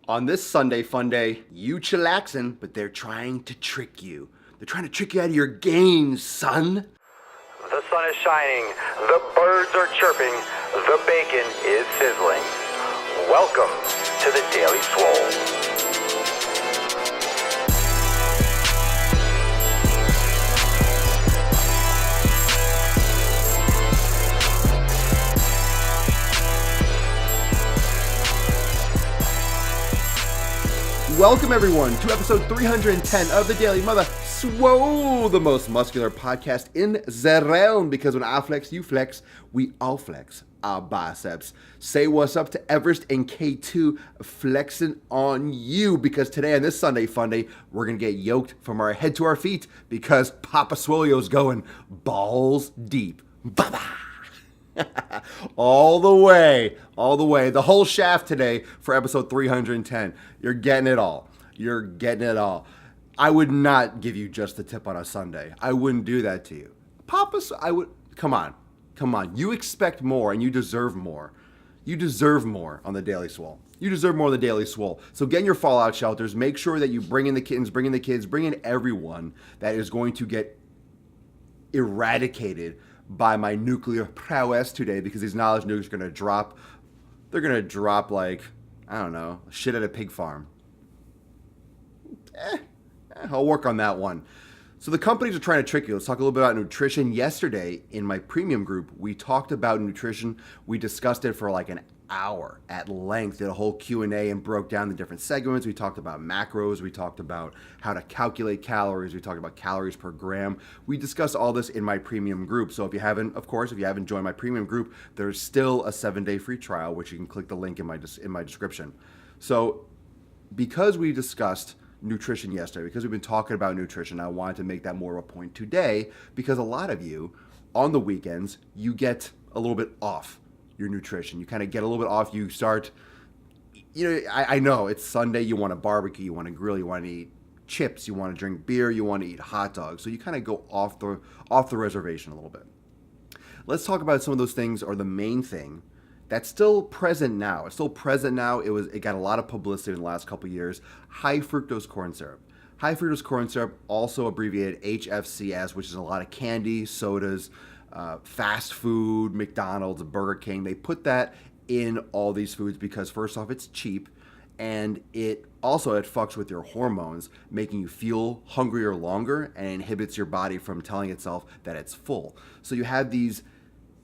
On this Sunday fun day, you chillaxin', but they're trying to trick you. They're trying to trick you out of your games, son. The sun is shining, the birds are chirping, the bacon is sizzling. Welcome to the Daily Swole. Welcome everyone to episode 310 of the Daily Mother Swole, the most muscular podcast in the realm, because when I flex, you flex, we all flex our biceps. Say what's up to Everest and K2 flexing on you, because today on this Sunday fun day, we're going to get yoked from our head to our feet because Papa Swoleo's going balls deep. Bye-bye. all the way, the whole shaft today for episode 310. You're getting it all. I would not give you just the tip on a Sunday. I wouldn't do that to you. Come on. You expect more and you deserve more. You deserve more on the Daily Swole. So get in your fallout shelters. Make sure that you bring in the kittens, bring in the kids, bring in everyone that is going to get eradicated by my nuclear prowess today, because these knowledge nukes are going to drop. They're going to drop like, I don't know, shit at a pig farm. I'll work on that one. So the companies are trying to trick you. Let's talk a little bit about nutrition. Yesterday in my premium group, we talked about nutrition. We discussed it for like an hour at length, did a whole Q&A and broke down the different segments. We talked about macros. We talked about how to calculate calories. We talked about calories per gram. We discussed all this in my premium group. So if you haven't joined my premium group, there's still a 7-day free trial, which you can click the link in my description. So because we discussed nutrition yesterday, because we've been talking about nutrition, I wanted to make that more of a point today, because a lot of you on the weekends, you get a little bit off your nutrition. You kind of get a little bit off. You start, I know it's Sunday. You want to barbecue, you want to grill, you want to eat chips, you want to drink beer, you want to eat hot dogs. So you kind of go off the reservation a little bit. Let's talk about some of those things, or the main thing that's still present now. It got a lot of publicity in the last couple of years. High fructose corn syrup. High fructose corn syrup, also abbreviated HFCS, which is a lot of candy, sodas, fast food, McDonald's, Burger King. They put that in all these foods because, first off, it's cheap, and it fucks with your hormones, making you feel hungrier longer, and inhibits your body from telling itself that it's full. So you have these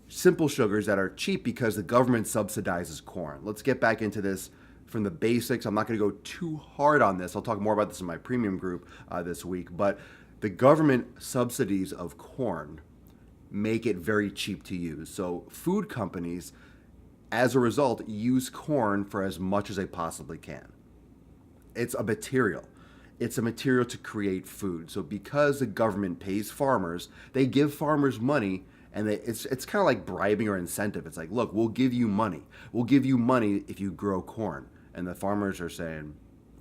simple sugars that are cheap because the government subsidizes corn. Let's get back into this from the basics. I'm not going to go too hard on this. I'll talk more about this in my premium group this week, but the government subsidies of corn make it very cheap to use. So food companies, as a result, use corn for as much as they possibly can. It's a material. To create food. So because the government pays farmers, they give farmers money, and it's kind of like bribing or incentive. It's like, look, we'll give you money. We'll give you money if you grow corn. And the farmers are saying,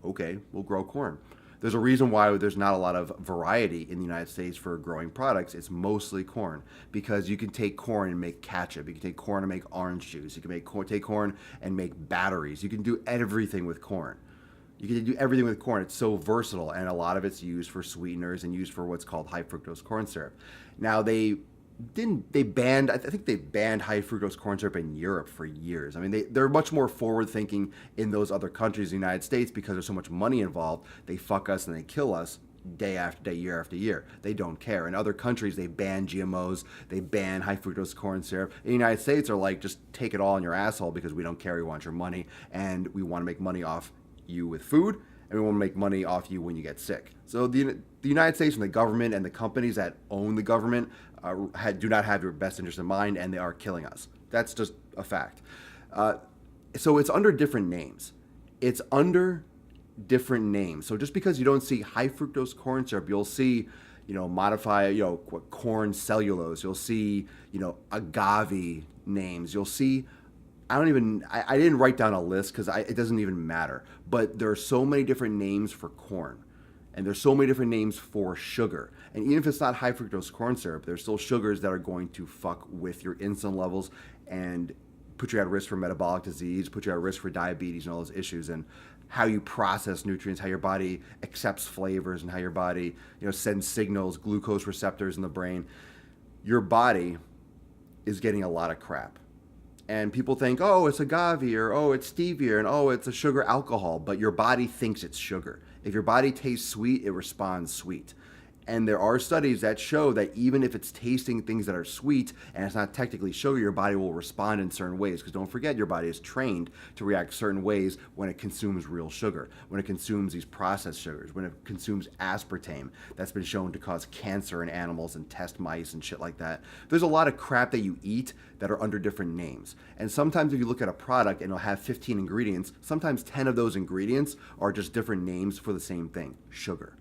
okay, we'll grow corn. There's a reason why there's not a lot of variety in the United States for growing products. It's mostly corn, because you can take corn and make ketchup. You can take corn and make orange juice. You can take corn and make batteries. You can do everything with corn. It's so versatile, and a lot of it's used for sweeteners and used for what's called high fructose corn syrup. Now, I think they banned high fructose corn syrup in Europe for years. I mean, they're much more forward thinking in those other countries, the United States, because there's so much money involved. They fuck us and they kill us day after day, year after year. They don't care. In other countries, they ban GMOs, they ban high fructose corn syrup. In the United States, are like, just take it all in your asshole, because we don't care. We want your money, and we want to make money off you with food, and we want to make money off you when you get sick. So the United States and the government and the companies that own the government do not have your best interest in mind, and they are killing us. That's just a fact. So it's under different names. So just because you don't see high fructose corn syrup, you'll see, modified, corn cellulose. You'll see, agave names. You'll see, I didn't write down a list because it doesn't even matter. But there are so many different names for corn. And there's so many different names for sugar. And even if it's not high fructose corn syrup, there's still sugars that are going to fuck with your insulin levels and put you at risk for metabolic disease, put you at risk for diabetes and all those issues. And how you process nutrients, how your body accepts flavors, and how your body, sends signals, glucose receptors in the brain. Your body is getting a lot of crap. And people think, oh, it's agave, or oh, it's stevia, and oh, it's a sugar alcohol. But your body thinks it's sugar. If your body tastes sweet, it responds sweet. And there are studies that show that even if it's tasting things that are sweet and it's not technically sugar, your body will respond in certain ways. Because don't forget, your body is trained to react certain ways when it consumes real sugar, when it consumes these processed sugars, when it consumes aspartame that's been shown to cause cancer in animals and test mice and shit like that. There's a lot of crap that you eat that are under different names. And sometimes if you look at a product and it'll have 15 ingredients, sometimes 10 of those ingredients are just different names for the same thing, sugar.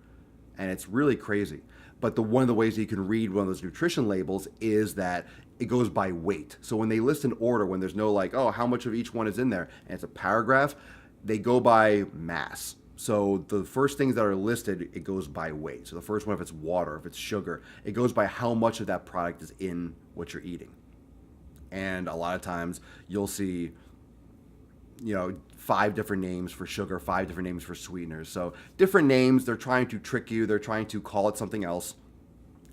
And it's really crazy. But one of the ways that you can read one of those nutrition labels is that it goes by weight. So when they list an order, when there's no like, oh, how much of each one is in there, and it's a paragraph, they go by mass. So the first things that are listed, it goes by weight. So the first one, if it's water, if it's sugar, it goes by how much of that product is in what you're eating. And a lot of times you'll see, 5 different names for sugar, 5 different names for sweeteners. So different names, they're trying to trick you, they're trying to call it something else.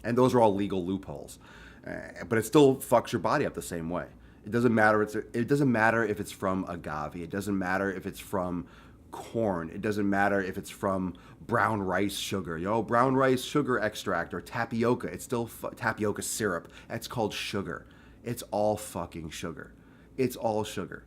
And those are all legal loopholes. But it still fucks your body up the same way. It doesn't matter if it's from agave. It doesn't matter if it's from corn. It doesn't matter if it's from brown rice sugar. Brown rice sugar extract or tapioca. It's still tapioca syrup. That's called sugar. It's all fucking sugar. It's all sugar.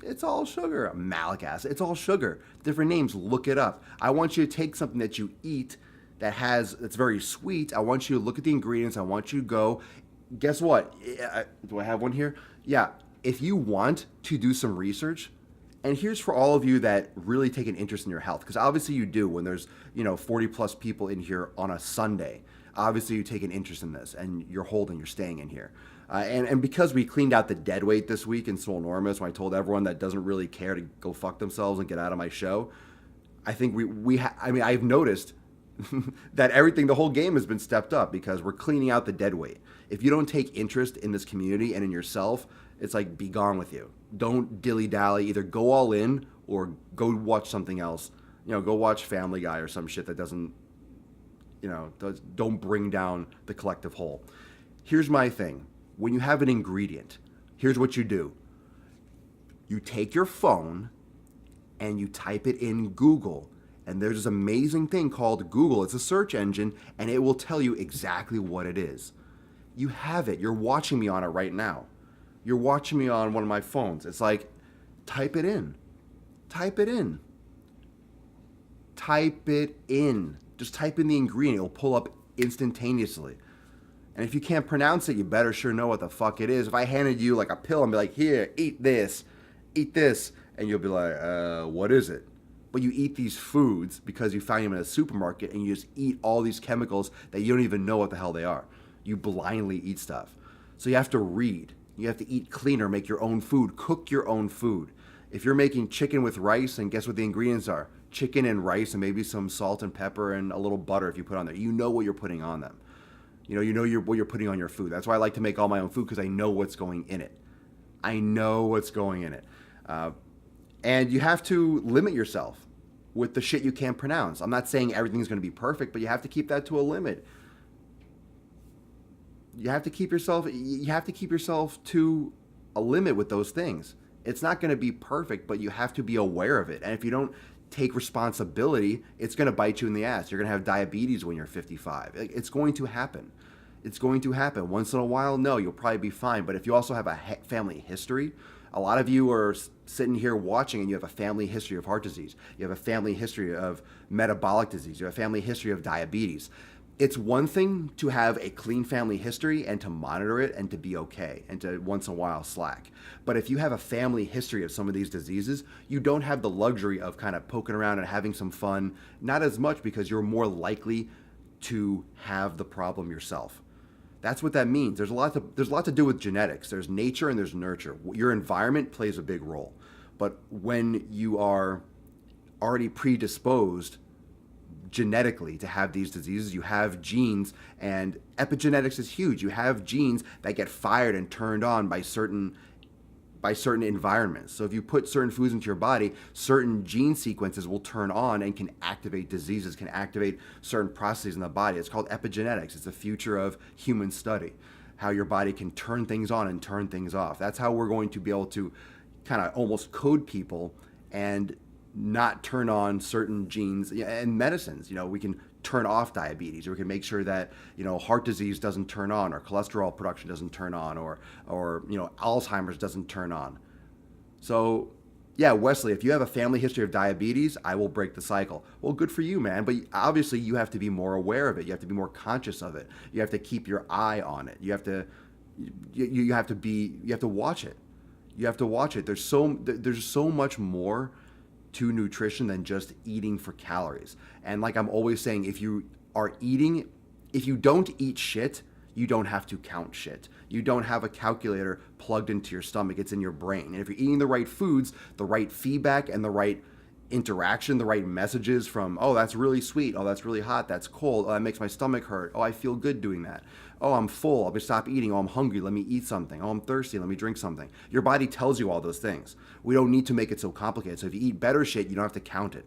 It's all sugar. Malic acid. It's all sugar. Different names. Look it up. I want you to take something that you eat that's very sweet. I want you to look at the ingredients. I want you to go. Guess what? Do I have one here? Yeah. If you want to do some research, and here's for all of you that really take an interest in your health, because obviously you do when there's 40 plus people in here on a Sunday. Obviously you take an interest in this, and you're staying in here. And because we cleaned out the dead weight this week in Swolenormous, when I told everyone that doesn't really care to go fuck themselves and get out of my show, I think I've noticed that the whole game has been stepped up because we're cleaning out the dead weight. If you don't take interest in this community and in yourself, it's like, be gone with you. Don't dilly-dally. Either go all in or go watch something else. Go watch Family Guy or some shit that doesn't, don't bring down the collective whole. Here's my thing. When you have an ingredient, here's what you do. You take your phone and you type it in Google. And there's this amazing thing called Google. It's a search engine, and it will tell you exactly what it is. You have it. You're watching me on it right now. You're watching me on one of my phones. It's like, type it in. Type it in. Type it in. Just type in the ingredient. It'll pull up instantaneously. And if you can't pronounce it, you better sure know what the fuck it is. If I handed you like a pill and be like, here, eat this, and you'll be like, what is it? But you eat these foods because you find them in a supermarket and you just eat all these chemicals that you don't even know what the hell they are. You blindly eat stuff. So you have to read. You have to eat cleaner, make your own food, cook your own food. If you're making chicken with rice, and guess what the ingredients are? Chicken and rice and maybe some salt and pepper and a little butter if you put on there. You know what you're putting on them. What you're putting on your food. That's why I like to make all my own food, because I know what's going in it. And you have to limit yourself with the shit you can't pronounce. I'm not saying everything's going to be perfect, but you have to keep that to a limit. You have to keep yourself to a limit with those things. It's not going to be perfect, but you have to be aware of it. And if you don't take responsibility, it's going to bite you in the ass. You're going to have diabetes when you're 55. It's going to happen. It's going to happen. Once in a while, no, you'll probably be fine. But if you also have a family history, a lot of you are sitting here watching and you have a family history of heart disease. You have a family history of metabolic disease. You have a family history of diabetes. It's one thing to have a clean family history and to monitor it and to be okay and to once in a while slack. But if you have a family history of some of these diseases, you don't have the luxury of kind of poking around and having some fun, not as much, because you're more likely to have the problem yourself. That's what that means. There's a lot to do with genetics. There's nature and there's nurture. Your environment plays a big role. But when you are already predisposed genetically to have these diseases, you have genes, and epigenetics is huge. You have genes that get fired and turned on by certain by certain environments. So if you put certain foods into your body, certain gene sequences will turn on and can activate diseases, can activate certain processes in the body. It's called epigenetics. It's the future of human study, how your body can turn things on and turn things off. That's how we're going to be able to kind of almost code people and not turn on certain genes and medicines. We can turn off diabetes, or we can make sure that heart disease doesn't turn on, or cholesterol production doesn't turn on, or Alzheimer's doesn't turn on. So yeah, Wesley, if you have a family history of diabetes, I will break the cycle. Well, good for you, man. But obviously you have to be more aware of it. You have to be more conscious of it. You have to keep your eye on it. You have to watch it. You have to watch it. There's so much more to nutrition than just eating for calories. And like I'm always saying, if you don't eat shit, you don't have to count shit. You don't have a calculator plugged into your stomach. It's in your brain. And if you're eating the right foods, the right feedback and the right interaction, the right messages from, oh, that's really sweet. Oh, that's really hot. That's cold. Oh, that makes my stomach hurt. Oh, I feel good doing that. Oh, I'm full. I'll just stop eating. Oh, I'm hungry. Let me eat something. Oh, I'm thirsty. Let me drink something. Your body tells you all those things. We don't need to make it so complicated. So if you eat better shit, you don't have to count it.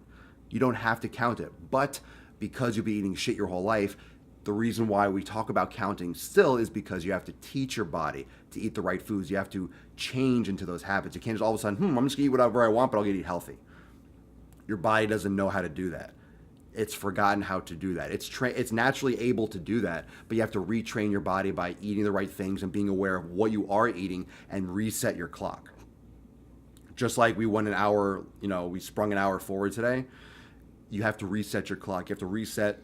You don't have to count it. But because you'll be eating shit your whole life, the reason why we talk about counting still is because you have to teach your body to eat the right foods. You have to change into those habits. You can't just all of a sudden, I'm just going to eat whatever I want, but I'll get to eat healthy. Your body doesn't know how to do that. It's forgotten how to do that. It's naturally able to do that, but you have to retrain your body by eating the right things and being aware of what you are eating and reset your clock. Just like we went an hour, we sprung an hour forward today, you have to reset your clock. You have to reset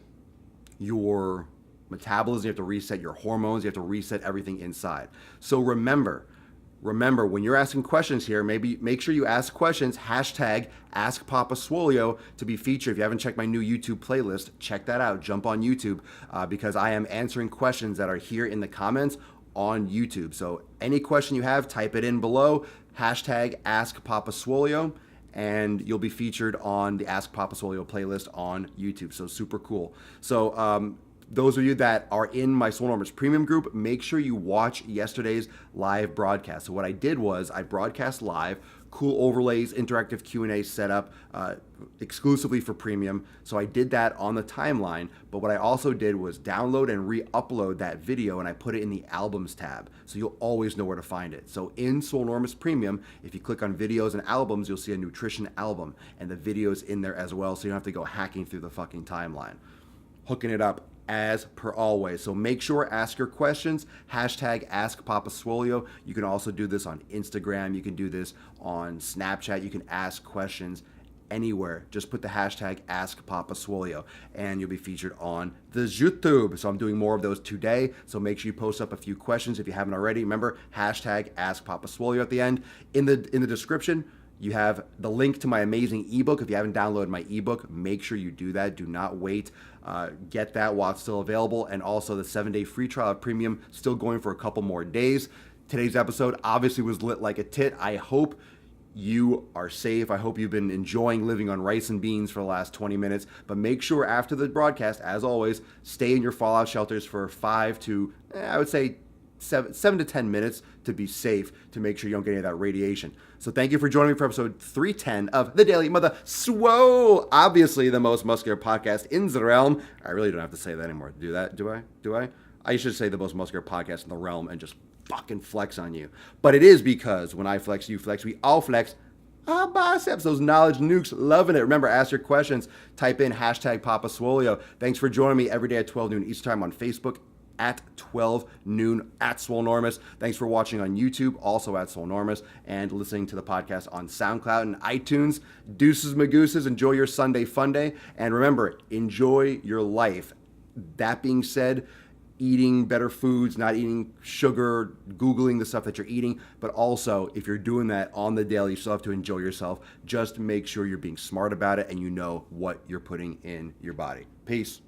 your metabolism. You have to reset your hormones. You have to reset everything inside. So remember, when you're asking questions here, maybe make sure you ask questions, #AskPapaSwolio to be featured. If you haven't checked my new YouTube playlist, check that out. Jump on YouTube because I am answering questions that are here in the comments on YouTube. So any question you have, type it in below, #AskPapaSwolio, and you'll be featured on the Ask Papa Swolio playlist on YouTube. So super cool. So those of you that are in my Swolenormous premium group, make sure you watch yesterday's live broadcast. So what I did was I broadcast live, cool overlays, interactive Q&A set up exclusively for premium. So I did that on the timeline, but what I also did was download and re-upload that video, and I put it in the albums tab. So you'll always know where to find it. So in Swolenormous Premium, if you click on videos and albums, you'll see a nutrition album, and the video's in there as well, so you don't have to go hacking through the fucking timeline. Hooking it up as per always. So make sure, ask your questions, #AskPapaSwolio. You can also do this on Instagram. You can do this on Snapchat. You can ask questions anywhere. Just put the #AskPapaSwolio and you'll be featured on the YouTube. So I'm doing more of those today. So make sure you post up a few questions if you haven't already. Remember, #AskPapaSwolio at the end. In the description, you have the link to my amazing ebook. If you haven't downloaded my ebook, make sure you do that. Do not wait. Get that while it's still available. And also the 7-day free trial of premium, still going for a couple more days. Today's episode obviously was lit like a tit. I hope you are safe. I hope you've been enjoying living on rice and beans for the last 20 minutes. But make sure after the broadcast, as always, stay in your fallout shelters for 5 to, I would say, 7 to 10 minutes to be safe, to make sure you don't get any of that radiation. So thank you for joining me for episode 310 of the Daily Mother Swole, obviously the most muscular podcast in the realm. I really don't have to say that anymore. Do I? I should say the most muscular podcast in the realm and just fucking flex on you. But it is because when I flex, you flex, we all flex. Our biceps, those knowledge nukes, loving it. Remember, ask your questions. Type in #PapaSwolio. Thanks for joining me every day at 12 noon Eastern time on Facebook, at 12 noon at Swolenormous. Thanks for watching on YouTube, also at Swolenormous, and listening to the podcast on SoundCloud and iTunes. Deuces magooses, enjoy your Sunday fun day, and remember, enjoy your life. That being said, eating better foods, not eating sugar, Googling the stuff that you're eating, but also if you're doing that on the daily, you still have to enjoy yourself. Just make sure you're being smart about it and you know what you're putting in your body. Peace.